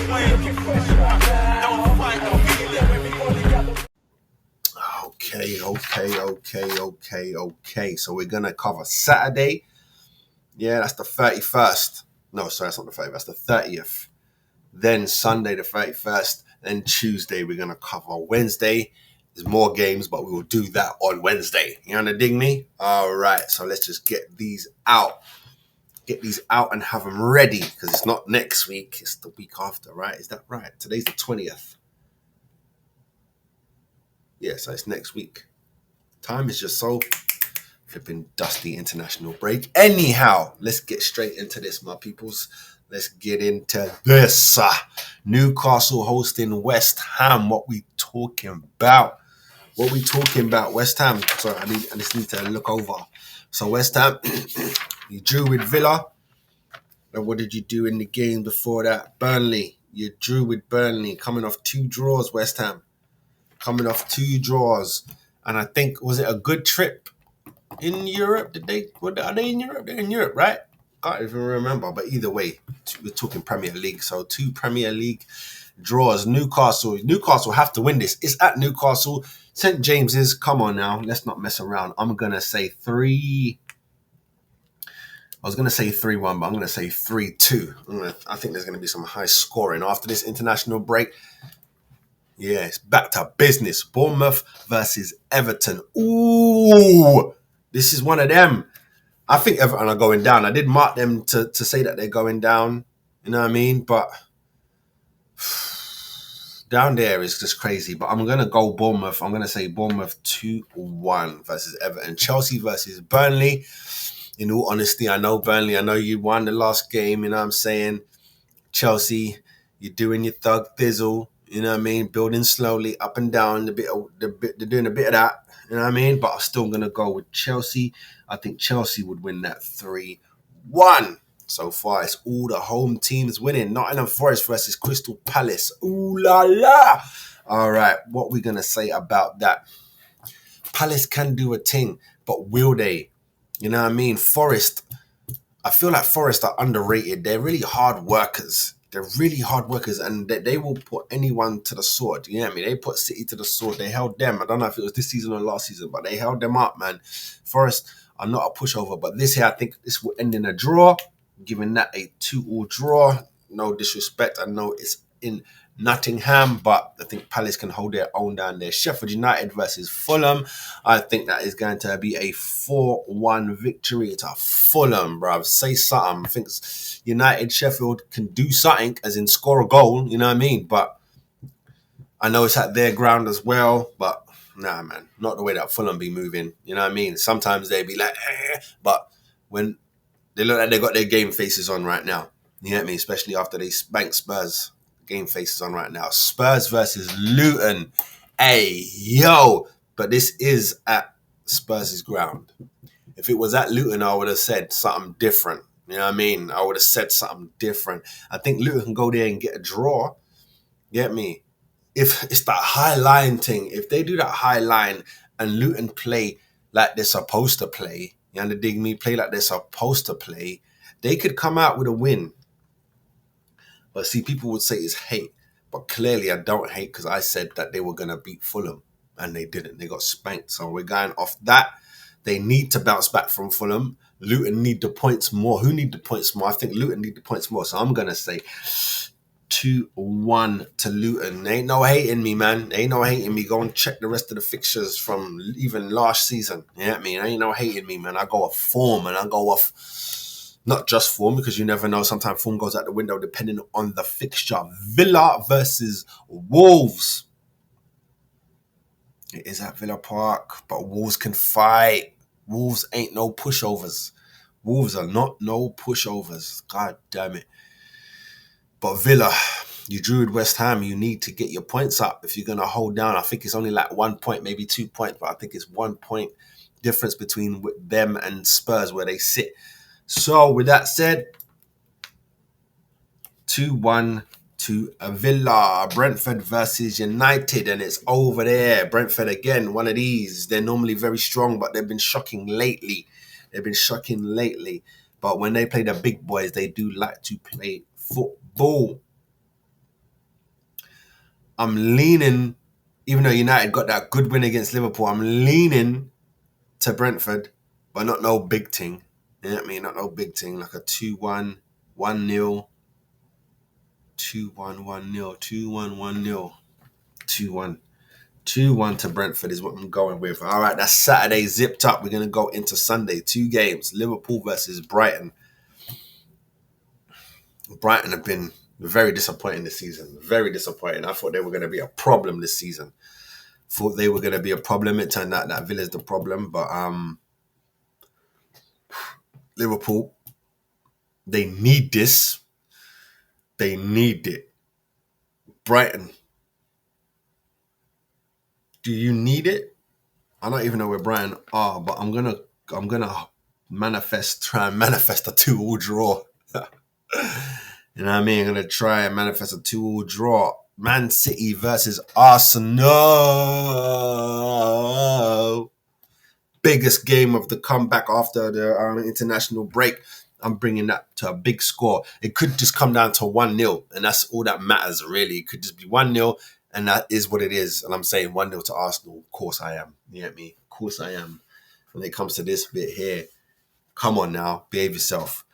Okay. So we're gonna cover Saturday. Yeah, that's the 31st. No, sorry, that's not the 31st. That's the 30th. Then Sunday, the 31st. Then Tuesday, we're gonna cover Wednesday. There's more games, but we will do that on Wednesday. You understand dig me? All right. So let's just get these out. Get these out and have them ready because it's not next week. It's the week after, right? Is that right? Today's the 20th. Yeah, so it's next week. Time is just so flipping dusty. International break. Anyhow, let's get straight into this, my peoples. Let's get into this. Newcastle hosting West Ham. What we talking about? West Ham. Sorry, I just need to look over. So West Ham, you drew with Villa. And what did you do in the game before that? Burnley. You drew with Burnley. Coming off 2 draws, West Ham. Coming off 2 draws. And I think, was it a good trip in Europe? Are they in Europe? They're in Europe, right? Can't even remember. But either way, we're talking Premier League. So 2 Premier League draws. Newcastle have to win this. It's at Newcastle. St. James's. Come on now. Let's not mess around. I'm going to say 3... I was going to say 3-1, but I'm going to say 3-2. I think there's going to be some high scoring after this international break. Yeah, it's back to business. Bournemouth versus Everton. Ooh, this is one of them. I think Everton are going down. I did mark them to say that they're going down. You know what I mean? But down there is just crazy. But I'm going to go Bournemouth. I'm going to say Bournemouth 2-1 versus Everton. Chelsea versus Burnley. In all honesty, I know Burnley. I know you won the last game. You know what I'm saying? Chelsea, you're doing your thug thizzle. You know what I mean? Building slowly, up and down. They're doing a bit of that. You know what I mean? But I'm still going to go with Chelsea. I think Chelsea would win that 3-1. So far, it's all the home teams winning. Nottingham Forest versus Crystal Palace. Ooh la la. All right, what we going to say about that? Palace can do a thing, but will they? You know what I mean? Forest, I feel like Forest are underrated. They're really hard workers. And they will put anyone to the sword. You know what I mean? They put City to the sword. They held them. I don't know if it was this season or last season, but they held them up, man. Forest are not a pushover, but this year I think this will end in a draw, giving that a 2-2 draw. No disrespect. I know it's in Nottingham, but I think Palace can hold their own down there. Sheffield United versus Fulham. I think that is going to be a 4-1 victory. It's a Fulham, bruv. Say something. I think United, Sheffield can do something, as in score a goal, you know what I mean? But I know it's at their ground as well, but nah, man, not the way that Fulham be moving, you know what I mean? Sometimes they be like, but when they look like they got their game faces on right now, you know what I mean? Especially after they spanked Spurs. Game faces on right now. Spurs versus Luton. Hey, yo. But this is at Spurs' ground. If it was at Luton, I would have said something different. You know what I mean? I would have said something different. I think Luton can go there and get a draw. Get me? If it's that high line thing, if they do that high line and Luton play like they're supposed to play, you understand dig me? Play like they're supposed to play, they could come out with a win. But see, people would say it's hate. But clearly I don't hate because I said that they were going to beat Fulham. And they didn't. They got spanked. So we're going off that. They need to bounce back from Fulham. Luton need the points more. Who need the points more? I think Luton need the points more. So I'm going to say 2-1 to Luton. They ain't no hating me, man. They ain't no hating me. Go and check the rest of the fixtures from even last season. You know what I mean? Ain't no hating me, man. I go off form and I go off... Not just form, because you never know. Sometimes form goes out the window depending on the fixture. Villa versus Wolves. It is at Villa Park, but Wolves can fight. Wolves ain't no pushovers. Wolves are not no pushovers. God damn it. But Villa, you drew with West Ham. You need to get your points up if you're going to hold down. I think it's only like 1 point, maybe 2 points, but I think it's 1 point difference between them and Spurs where they sit. So, with that said, 2-1 to Villa. Brentford versus United, and it's over there. Brentford, again, one of these. They're normally very strong, but they've been shocking lately. But when they play the big boys, they do like to play football. I'm leaning, even though United got that good win against Liverpool, I'm leaning to Brentford, but not no big thing. You know what I mean? Not no big thing, like a 2-1, 1-0, 2-1, 1-0, 2-1, 1-0, 2-1. 2-1 to Brentford is what I'm going with. All right, that's Saturday zipped up. We're going to go into Sunday. 2 games. Liverpool versus Brighton. Brighton have been very disappointing this season. Very disappointing. I thought they were going to be a problem this season. Thought they were going to be a problem. It turned out that Villa's the problem. But Liverpool, they need this. They need it. Brighton, do you need it? I don't even know where Brighton are, but I'm gonna try and manifest a 2-2 draw. You know what I mean? I'm gonna try and manifest a 2-2 draw. Man City versus Arsenal. Biggest game of the comeback after the international break. I'm bringing that to a big score. It could just come down to 1-0, and that's all that matters, really. It could just be 1-0, and that is what it is. And I'm saying 1-0 to Arsenal. Of course I am. You get me? Of course I am. When it comes to this bit here, come on now, behave yourself.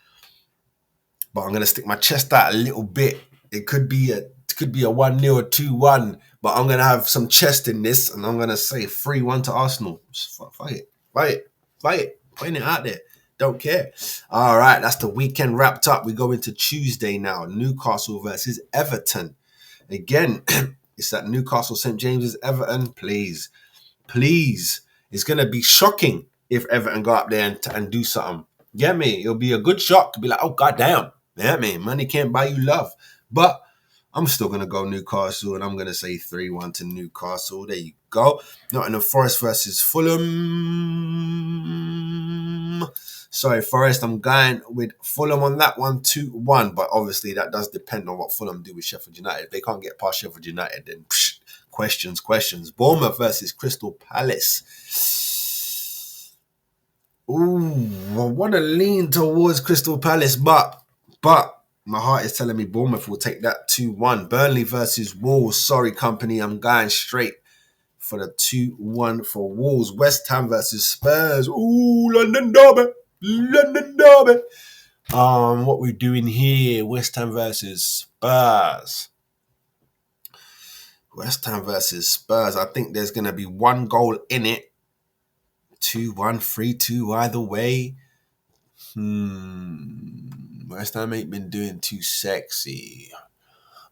But I'm gonna stick my chest out a little bit. It could be a 1-0 or 2-1, but I'm gonna have some chest in this, and I'm gonna say 3-1 to Arsenal. Just fight it, putting it out there. Don't care. All right, that's the weekend wrapped up. We go into Tuesday now. Newcastle versus Everton. Again, it's at Newcastle St. James's. Everton, please. It's gonna be shocking if Everton go up there and do something. Get me? It'll be a good shock to be like, oh goddamn. Yeah, man, money can't buy you love. But I'm still going to go Newcastle, and I'm going to say 3-1 to Newcastle. There you go. Nottingham Forest versus Fulham. Sorry, Forest, I'm going with Fulham on that one, 2-1. But obviously, that does depend on what Fulham do with Sheffield United. If they can't get past Sheffield United, then questions. Bournemouth versus Crystal Palace. Ooh, I want to lean towards Crystal Palace, but my heart is telling me Bournemouth will take that 2-1. Burnley versus Wolves. Sorry, company. I'm going straight for the 2-1 for Wolves. West Ham versus Spurs. Ooh, London Derby. What we doing here? West Ham versus Spurs. I think there's going to be 1 goal in it. 2-1, 3-2, either way. West Ham ain't been doing too sexy.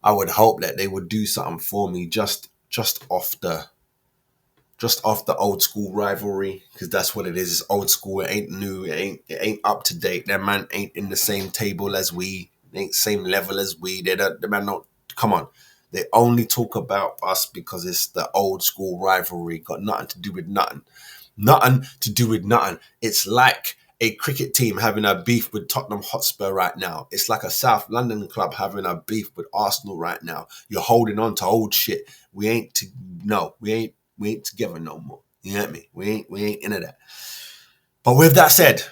I would hope that they would do something for me just off the old school rivalry, because that's what it is. It's old school. It ain't new. It ain't up to date. That man ain't in the same table as we. They ain't same level as we. The man don't. Come on. They only talk about us because it's the old school rivalry. Got nothing to do with nothing. Nothing to do with nothing. It's like a cricket team having a beef with Tottenham Hotspur right now. It's like a South London club having a beef with Arsenal right now. You're holding on to old shit. We ain't together no more. You get me? We ain't into that. But with that said,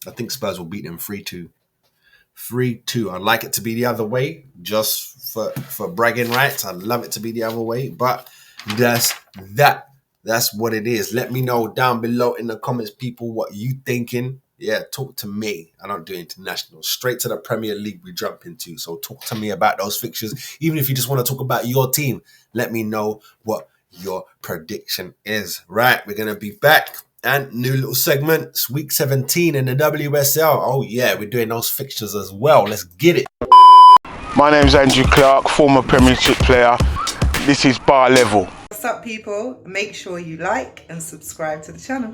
I think Spurs will beat them 3-2. 3-2. I'd like it to be the other way, just for bragging rights. I'd love it to be the other way, but that's that. That's what it is. Let me know down below in the comments, people, what you thinking. Yeah, talk to me. I don't do international. Straight to the Premier League we jump into. So talk to me about those fixtures. Even if you just want to talk about your team, let me know what your prediction is. Right, we're going to be back. And new little segment. It's week 17 in the WSL. Oh, yeah, we're doing those fixtures as well. Let's get it. My name's Andrew Clark, former Premiership player. This is Bar Level. What's up, people? Make sure you like and subscribe to the channel.